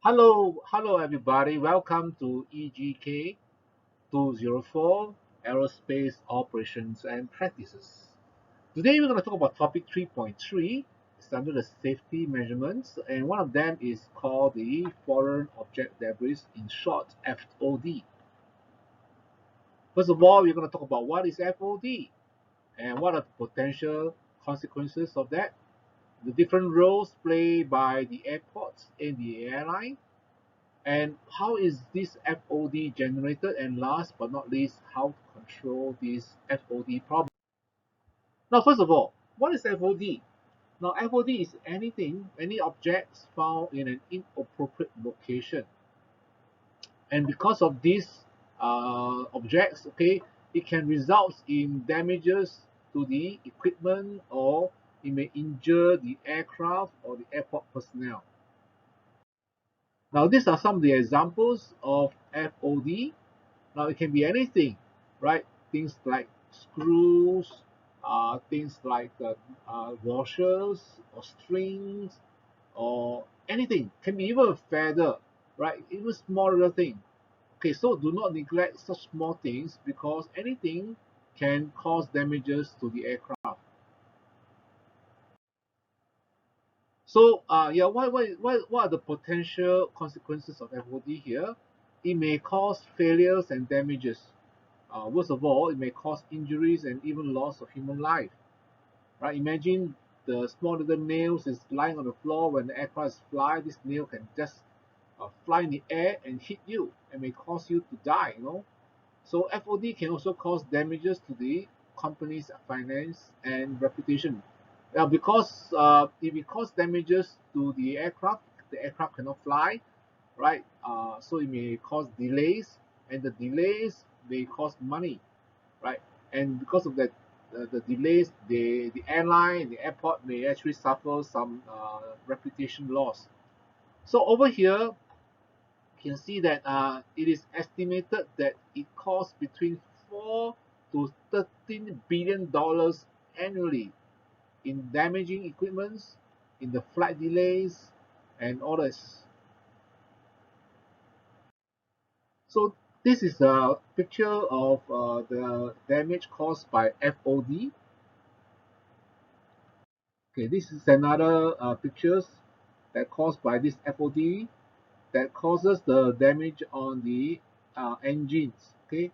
Hello everybody. Welcome to EGK204 Aerospace Operations and Practices. Today we're going to talk about topic 3.3. It's under the safety measurements, and one of them is called the foreign object debris, in short FOD. First of all, we're going to talk about what is FOD and what are the potential consequences of that, the different roles played by the airports in the airline, and how is this FOD generated, and last but not least, how to control this FOD problem. Now, first of all, what is FOD? Now, FOD is any objects found in an inappropriate location. And because of these objects, okay, it can result in damages to the equipment, or it may injure the aircraft or the airport personnel. Now, these are some of the examples of FOD. Now, it can be anything, right? Things like screws, things like washers or strings, or anything. Can be even a feather, right? Even smaller thing. Okay, so do not neglect such small things, because anything can cause damages to the aircraft. So, yeah, what are the potential consequences of FOD here? It may cause failures and damages. Worst of all, it may cause injuries and even loss of human life. Right? Imagine the small little nails is lying on the floor when the aircraft fly. This nail can just fly in the air and hit you, and may cause you to die. So FOD can also cause damages to the company's finance and reputation. Now, because if it causes damages to the aircraft cannot fly, right? So it may cause delays, and the delays may cost money, right? And because of that, the delays, the airline, the airport may actually suffer some reputation loss. So over here, you can see that it is estimated that it costs between $4 to $13 billion annually in damaging equipments, in the flight delays, and all this. So this is a picture of the damage caused by FOD. Okay, this is another pictures that caused by this FOD, that causes the damage on the engines. Okay,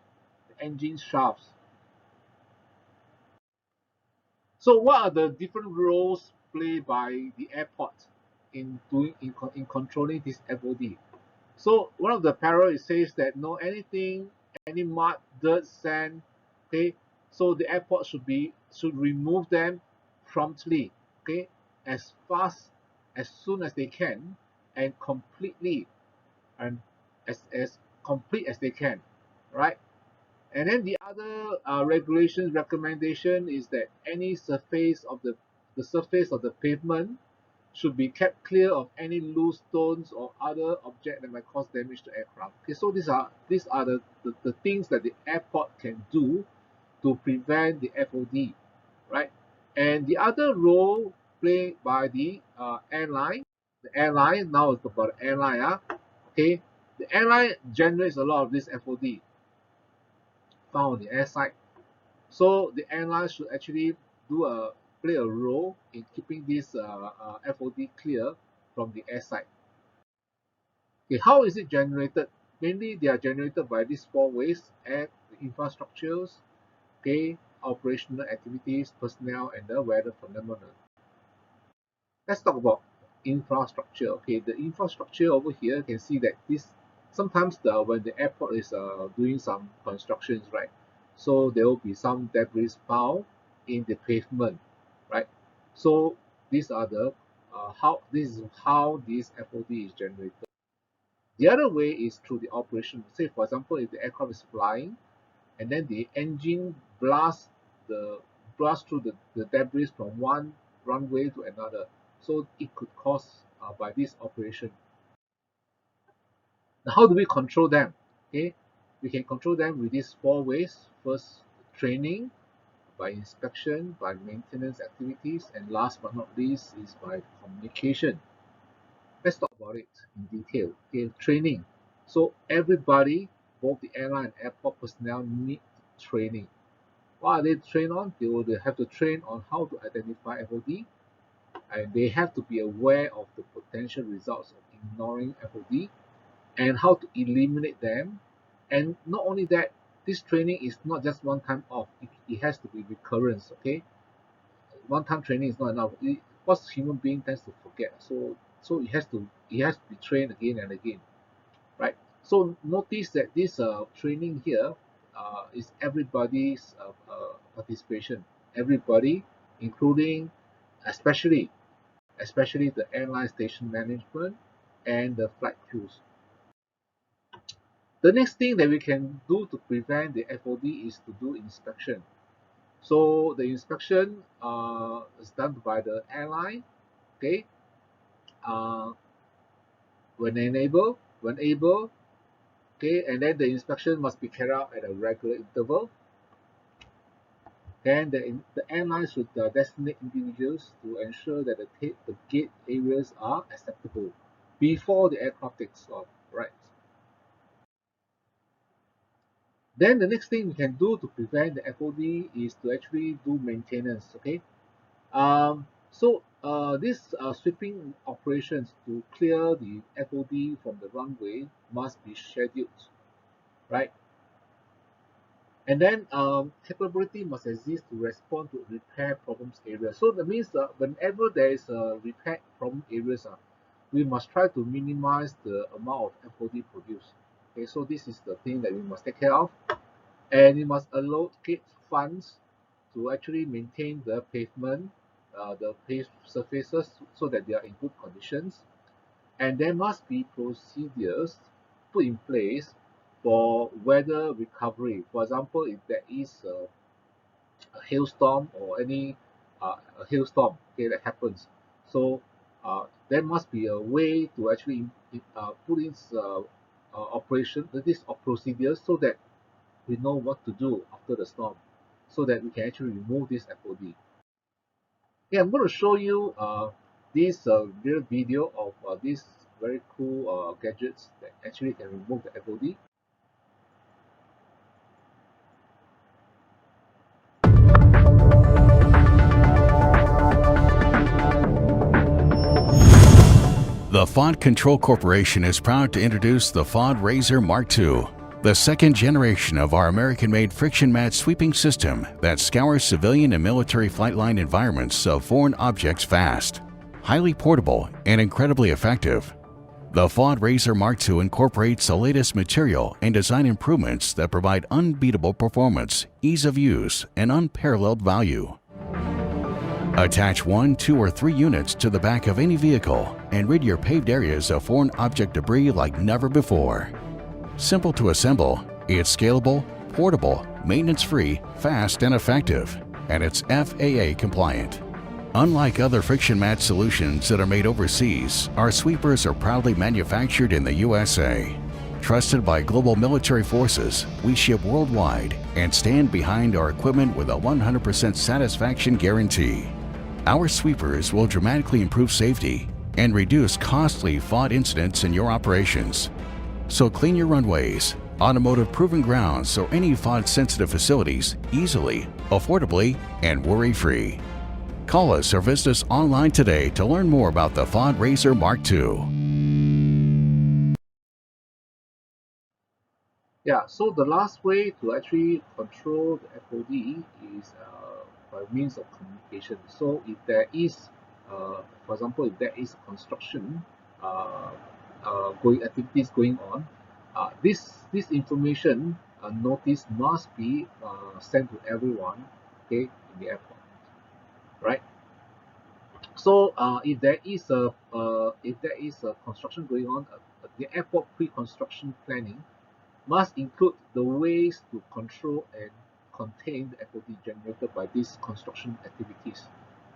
the engine shafts. So what are the different roles played by the airport in controlling this FOD? So one of the parallel, it says that no anything, any mud, dirt, sand, okay. So the airport should remove them promptly, okay, as fast as soon as they can, and completely, and as complete as they can, right? And then the other regulations recommendation is that any surface of the surface of the pavement should be kept clear of any loose stones or other object that might cause damage to aircraft. Okay, so these are the things that the airport can do to prevent the FOD, right? And the other role played by the airline, now it's about the airline, okay, the airline generates a lot of this FOD found on the air side. So the airline should actually play a role in keeping this FOD clear from the air side. Okay, how is it generated? Mainly, they are generated by these four ways: air infrastructures, okay, operational activities, personnel, and the weather phenomenon. Let's talk about infrastructure. Okay, the infrastructure over here, you can see that this sometimes when the airport is doing some constructions, right? So there will be some debris found in the pavement, right? So these are the how this is how this FOD is generated. The other way is through the operation. Say for example, if the aircraft is flying and then the engine the blast through the debris from one runway to another, so it could cause by this operation. Now, how do we control them? Okay, we can control them with these four ways. First, training, by inspection, by maintenance activities, and last but not least is by communication. Let's talk about it in detail. Okay, training. So everybody, both the airline and airport personnel, need training. What are they trained on? They will have to train on how to identify FOD, and they have to be aware of the potential results of ignoring FOD and how to eliminate them. And not only that, this training is not just one time off. It has to be recurrence. Okay, one time training is not enough. What's human being tends to forget. So it has to be trained again and again, right? So notice that this training here is everybody's participation. Everybody, including especially especially the airline station management and the flight crews. The next thing that we can do to prevent the FOD is to do inspection. So the inspection is done by the airline, okay? Uh, when able, okay, and then the inspection must be carried out at a regular interval. Then the airlines should designate individuals to ensure that the gate areas are acceptable before the aircraft takes off, right? Then the next thing we can do to prevent the FOD is to actually do maintenance, okay? These sweeping operations to clear the FOD from the runway must be scheduled, right? And then capability must exist to respond to repair problems areas. So that means whenever there is a repair problem areas, we must try to minimize the amount of FOD produced. Okay, so this is the thing that we must take care of, and we must allocate funds to actually maintain the pavement, the paved surfaces so that they are in good conditions. And there must be procedures put in place for weather recovery. For example, if there is a hailstorm or any a hailstorm, okay, that happens, so there must be a way to actually put in operation these procedures so that we know what to do after the storm, so that we can actually remove this FOD. Yeah, I'm going to show you this real video of these very cool gadgets that actually can remove the FOD. The FOD Control Corporation is proud to introduce the FOD Razor Mark II, the second generation of our American-made friction mat sweeping system that scours civilian and military flight line environments of foreign objects fast, highly portable, and incredibly effective. The FOD Razor Mark II incorporates the latest material and design improvements that provide unbeatable performance, ease of use, and unparalleled value. Attach 1, 2, or 3 units to the back of any vehicle and rid your paved areas of foreign object debris like never before. Simple to assemble, it's scalable, portable, maintenance-free, fast, and effective, and it's FAA compliant. Unlike other friction mat solutions that are made overseas, our sweepers are proudly manufactured in the USA. Trusted by global military forces, we ship worldwide and stand behind our equipment with a 100% satisfaction guarantee. Our sweepers will dramatically improve safety and reduce costly FOD incidents in your operations. So clean your runways, automotive proving grounds, or any FOD-sensitive facilities easily, affordably, and worry-free. Call us or visit us online today to learn more about the FOD Razor Mark II. Yeah, so the last way to actually control the FOD is by means of communication. So if there is, for example, if there is construction uh, activities going on, this information notice must be sent to everyone, okay, in the airport, right? So if there is a construction going on, the airport pre-construction planning must include the ways to control and contain the FOD generated by these construction activities,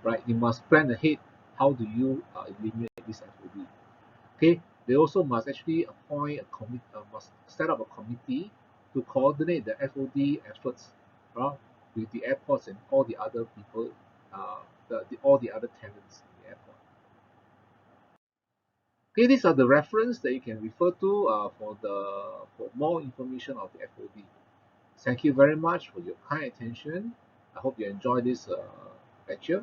right? You must plan ahead how do you eliminate this FOD. Okay, they also must actually appoint a committee, must set up a committee to coordinate the FOD efforts, with the airports and all the other people, all the other tenants in the airport. Okay, these are the reference that you can refer to for more information of the FOD. Thank you very much for your kind attention. I hope you enjoy this lecture.